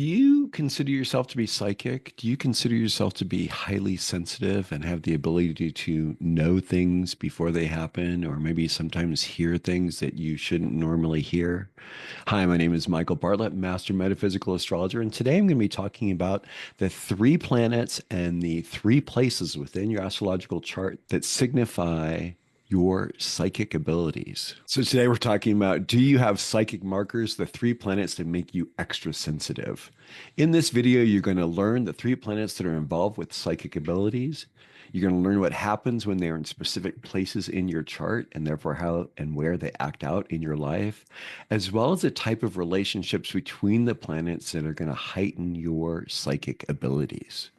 you consider yourself to be psychic? Do you consider yourself to be highly sensitive and have the ability to know things before they happen, or maybe sometimes hear things that you shouldn't normally hear? Hi, my name is Michael Bartlett, Master Metaphysical Astrologer, and today I'm going to be talking about the three planets and the three places within your astrological chart that signify your psychic abilities. So today we're talking about, do you have psychic markers, the three planets that make you extra sensitive? In this video, you're going to learn the three planets that are involved with psychic abilities. You're going to learn what happens when they're in specific places in your chart and therefore how and where they act out in your life, as well as the type of relationships between the planets that are going to heighten your psychic abilities.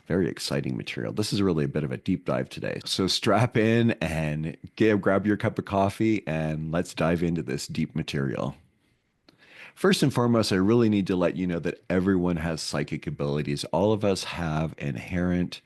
Very exciting material. This is really a bit of a deep dive today. So strap in and grab your cup of coffee and let's dive into this deep material. First and foremost, I really need to let you know that everyone has psychic abilities. All of us have inherent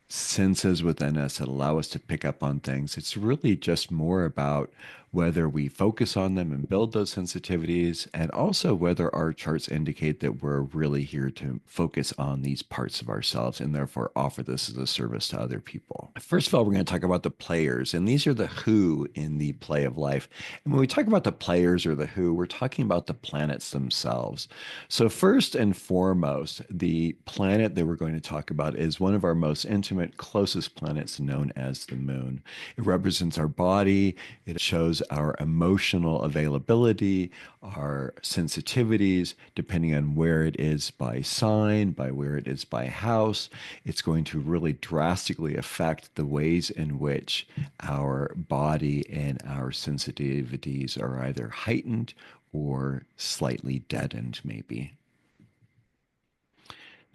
senses within us that allow us to pick up on things. It's really just more about whether we focus on them and build those sensitivities, and also whether our charts indicate that we're really here to focus on these parts of ourselves and therefore offer this as a service to other people. First of all, we're going to talk about the players, and these are the who in the play of life. And when we talk about the players or the who, we're talking about the planets themselves. So first and foremost, the planet that we're going to talk about is one of our most intimate, closest planets, known as the moon. It represents our body. It shows our emotional availability, our sensitivities, depending on where it is by sign, by where it is by house. It's going to really drastically affect the ways in which our body and our sensitivities are either heightened or slightly deadened, maybe.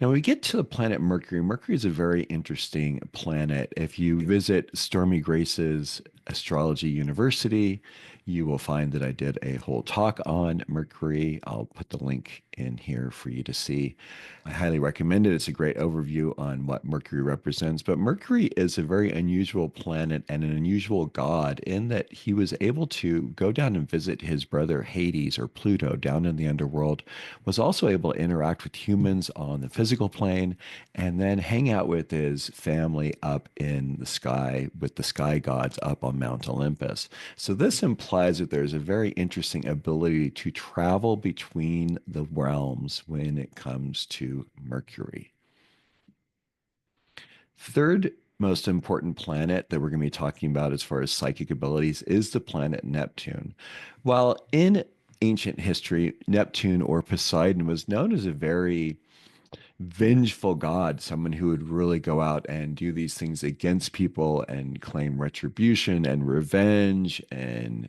Now we get to the planet Mercury. Mercury is a very interesting planet. If you visit Stormy Grace's Astrology University, you will find that I did a whole talk on Mercury. I'll put the link in here for you to see. I highly recommend it. It's a great overview on what Mercury represents. But Mercury is a very unusual planet and an unusual god in that he was able to go down and visit his brother Hades, or Pluto, down in the underworld, was also able to interact with humans on the physical plane, and then hang out with his family up in the sky with the sky gods up on Mount Olympus. So this implies that there's a very interesting ability to travel between the realms when it comes to Mercury. Third most important planet that we're going to be talking about as far as psychic abilities is the planet Neptune. While in ancient history, Neptune or Poseidon was known as a very vengeful god, someone who would really go out and do these things against people and claim retribution and revenge, and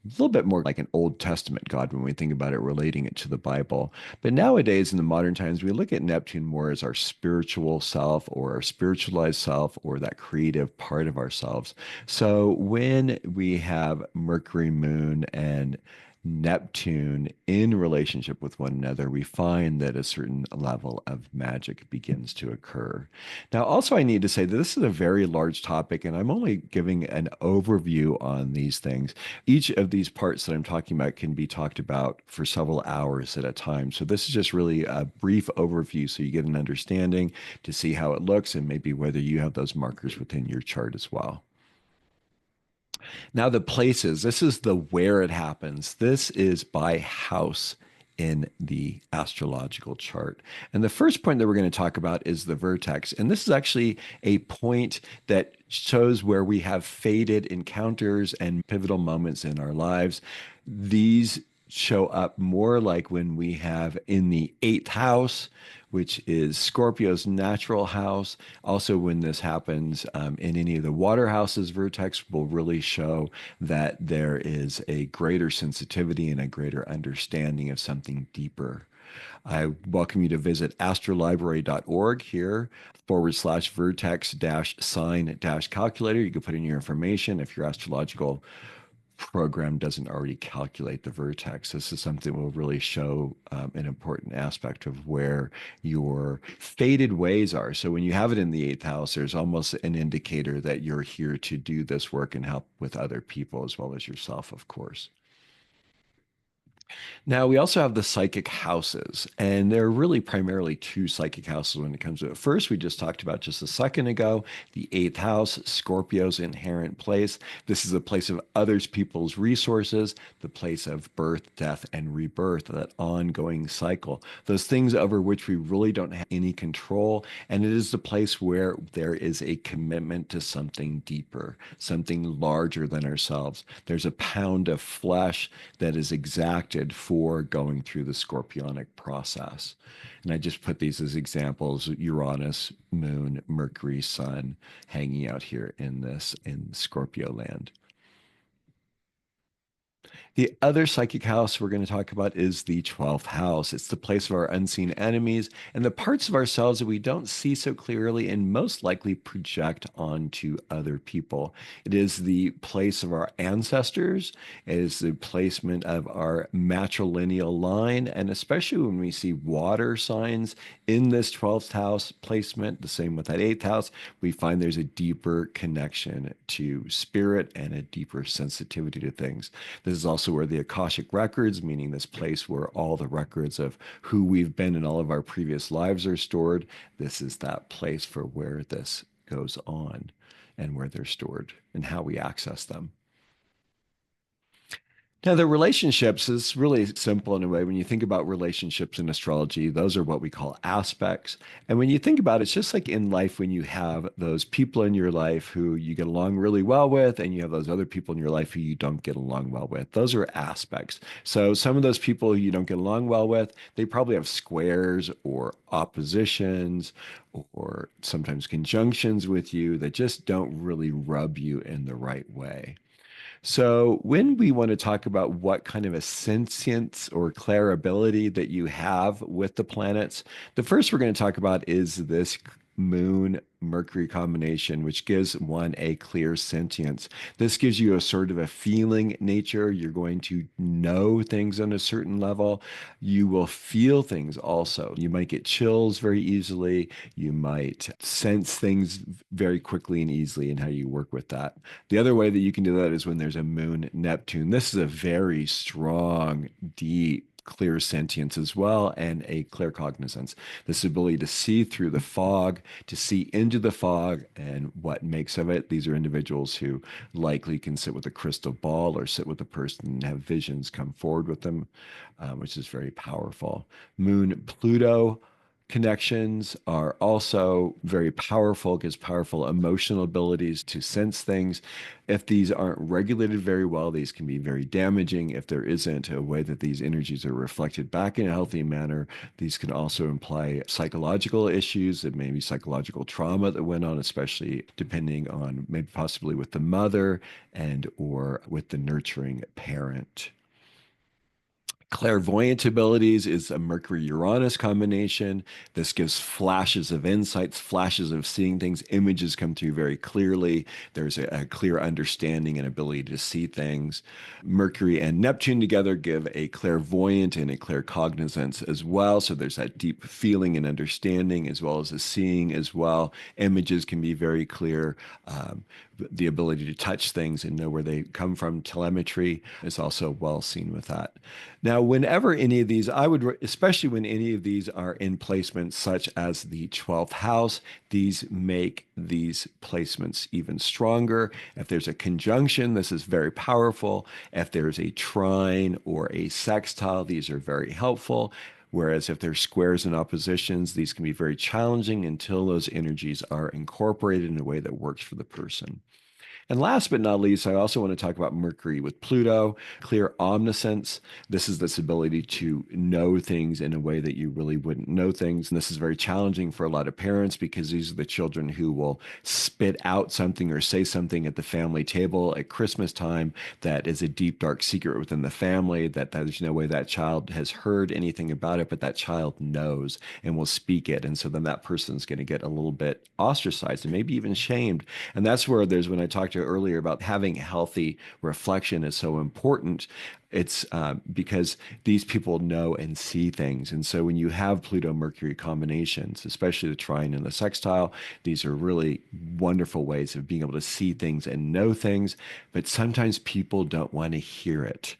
a little bit more like an Old Testament God when we think about it, relating it to the Bible. But nowadays, in the modern times, we look at Neptune more as our spiritual self or our spiritualized self or that creative part of ourselves. So when we have Mercury, Moon, and Neptune in relationship with one another, we find that a certain level of magic begins to occur. Now, also, I need to say that this is a very large topic, and I'm only giving an overview on these things. Each of these parts that I'm talking about can be talked about for several hours at a time. So this is just really a brief overview so you get an understanding to see how it looks and maybe whether you have those markers within your chart as well. Now, the places, this is the where it happens. This is by house in the astrological chart. And the first point that we're going to talk about is the vertex. And this is actually a point that shows where we have fated encounters and pivotal moments in our lives. These show up more like when we have in the eighth house, which is Scorpio's natural house. Also, when this happens in any of the water houses, vertex will really show that there is a greater sensitivity and a greater understanding of something deeper. I welcome you to visit astrolibrary.org here /vertex sign calculator. You can put in your information if your astrological program doesn't already calculate the vertex. This is something that will really show an important aspect of where your fated ways are. So when you have it in the eighth house, there's almost an indicator that you're here to do this work and help with other people as well as yourself, of course. Now, we also have the psychic houses, and there are really primarily two psychic houses when it comes to it. First, we just talked about just a second ago, the eighth house, Scorpio's inherent place. This is a place of others, people's resources, the place of birth, death, and rebirth, that ongoing cycle, those things over which we really don't have any control. And it is the place where there is a commitment to something deeper, something larger than ourselves. There's a pound of flesh that is exacted for going through the scorpionic process. And I just put these as examples: Uranus, Moon, Mercury, Sun, hanging out here in this in Scorpio land. The other psychic house we're going to talk about is the 12th house. It's the place of our unseen enemies and the parts of ourselves that we don't see so clearly and most likely project onto other people. It is the place of our ancestors. It is the placement of our matrilineal line. And especially when we see water signs in this 12th house placement, the same with that 8th house, we find there's a deeper connection to spirit and a deeper sensitivity to things. This is also where the Akashic records, meaning this place where all the records of who we've been in all of our previous lives are stored. This is that place for where this goes on and where they're stored and how we access them. Now, the relationships is really simple in a way. When you think about relationships in astrology, those are what we call aspects. And when you think about it, it's just like in life when you have those people in your life who you get along really well with, and you have those other people in your life who you don't get along well with. Those are aspects. So some of those people you don't get along well with, they probably have squares or oppositions or sometimes conjunctions with you that just don't really rub you in the right way. So, when we want to talk about what kind of a sentience or clarability that you have with the planets, the first we're going to talk about is this Moon Mercury combination, which gives one a clear sentience. This gives you a sort of a feeling nature. You're going to know things on a certain level. You will feel things also. You might get chills very easily. You might sense things very quickly and easily, and how you work with that. The other way that you can do that is when there's a Moon Neptune. This is a very strong, deep, clear sentience as well, and a clear cognizance. This ability to see through the fog, to see into the fog and what makes of it. These are individuals who likely can sit with a crystal ball or sit with a person and have visions come forward with them, which is very powerful. Moon Pluto connections are also very powerful, gives powerful emotional abilities to sense things. If these aren't regulated very well, these can be very damaging. If there isn't a way that these energies are reflected back in a healthy manner, these can also imply psychological issues. It may be psychological trauma that went on, especially depending on maybe possibly with the mother and or with the nurturing parent. Clairvoyant abilities is a Mercury Uranus combination. This gives flashes of insights, flashes of seeing things. Images come through very clearly. There's a clear understanding and ability to see things. Mercury and Neptune together give a clairvoyant and a claircognizance as well. So there's that deep feeling and understanding as well as a seeing as well. Images can be very clear. The ability to touch things and know where they come from, telemetry, is also well seen with that. Now, whenever any of these, especially when any of these are in placements such as the 12th house, these make these placements even stronger. If there's a conjunction, this is very powerful. If there's a trine or a sextile, these are very helpful. Whereas if there's squares and oppositions, these can be very challenging until those energies are incorporated in a way that works for the person. And last but not least, I also want to talk about Mercury with Pluto, clear omniscience. This is this ability to know things in a way that you really wouldn't know things. And this is very challenging for a lot of parents because these are the children who will spit out something or say something at the family table at Christmas time that is a deep, dark secret within the family, that there's no way that child has heard anything about it, but that child knows and will speak it. And so then that person's going to get a little bit ostracized and maybe even shamed. And that's where when I talked to earlier about having healthy reflection is so important. It's because these people know and see things. And so when you have Pluto Mercury combinations, especially the trine and the sextile, these are really wonderful ways of being able to see things and know things. But sometimes people don't want to hear it.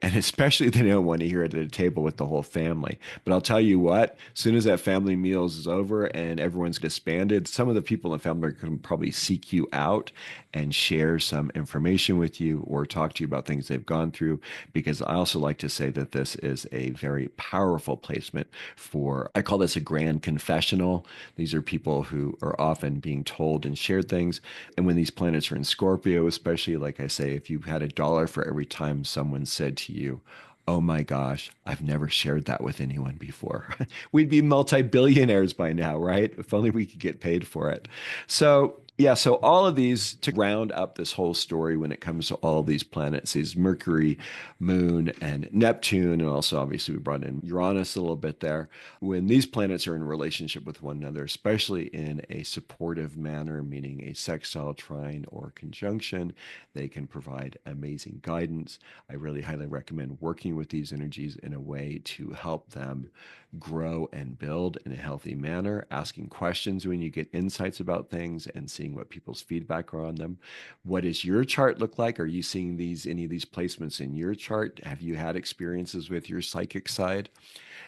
And especially they don't want to hear it at a table with the whole family. But I'll tell you what, as soon as that family meals is over and everyone's disbanded, some of the people in the family can probably seek you out and share some information with you or talk to you about things they've gone through. Because I also like to say that this is a very powerful placement for, I call this a grand confessional. These are people who are often being told and shared things. And when these planets are in Scorpio, especially, like I say, if you had a dollar for every time someone said to you, "Oh my gosh, I've never shared that with anyone before." We'd be multi-billionaires by now, right? If only we could get paid for it. So, yeah, so all of these to round up this whole story when it comes to all these planets, these Mercury, Moon, and Neptune, and also obviously we brought in Uranus a little bit there. When these planets are in relationship with one another, especially in a supportive manner, meaning a sextile, trine, or conjunction, they can provide amazing guidance. I really highly recommend working with these energies in a way to help them grow and build in a healthy manner, asking questions when you get insights about things and seeing what people's feedback are on them. What does your chart look like? Are you seeing these any of these placements in your chart? Have you had experiences with your psychic side?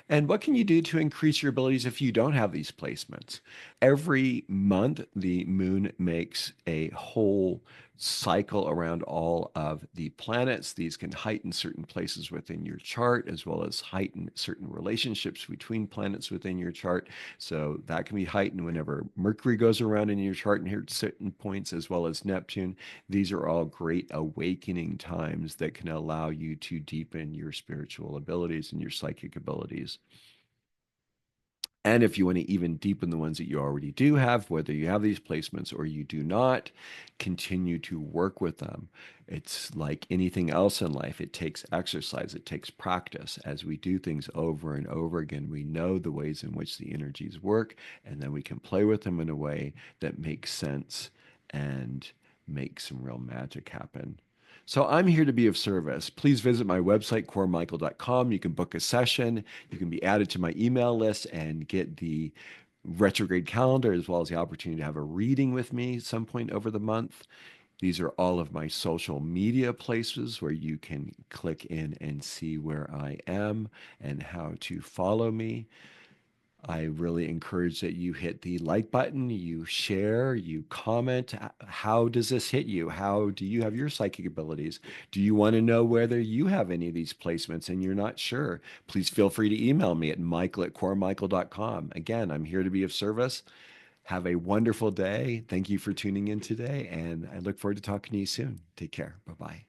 And what can you do to increase your abilities if you don't have these placements? Every month, the moon makes a whole cycle around all of the planets. These can heighten certain places within your chart, as well as heighten certain relationships between planets within your chart. So that can be heightened whenever Mercury goes around in your chart and hits certain points, as well as Neptune. These are all great awakening times that can allow you to deepen your spiritual abilities and your psychic abilities. And if you want to even deepen the ones that you already do have, whether you have these placements or you do not, continue to work with them. It's like anything else in life, it takes exercise, it takes practice. As we do things over and over again, we know the ways in which the energies work, and then we can play with them in a way that makes sense and make some real magic happen. So I'm here to be of service. Please visit my website, coremichael.com. You can book a session. You can be added to my email list and get the retrograde calendar as well as the opportunity to have a reading with me some point over the month. These are all of my social media places where you can click in and see where I am and how to follow me. I really encourage that you hit the like button, you share, you comment. How does this hit you? How do you have your psychic abilities? Do you want to know whether you have any of these placements and you're not sure? Please feel free to email me at michael@coremichael.com. Again, I'm here to be of service. Have a wonderful day. Thank you for tuning in today, and I look forward to talking to you soon. Take care. Bye bye.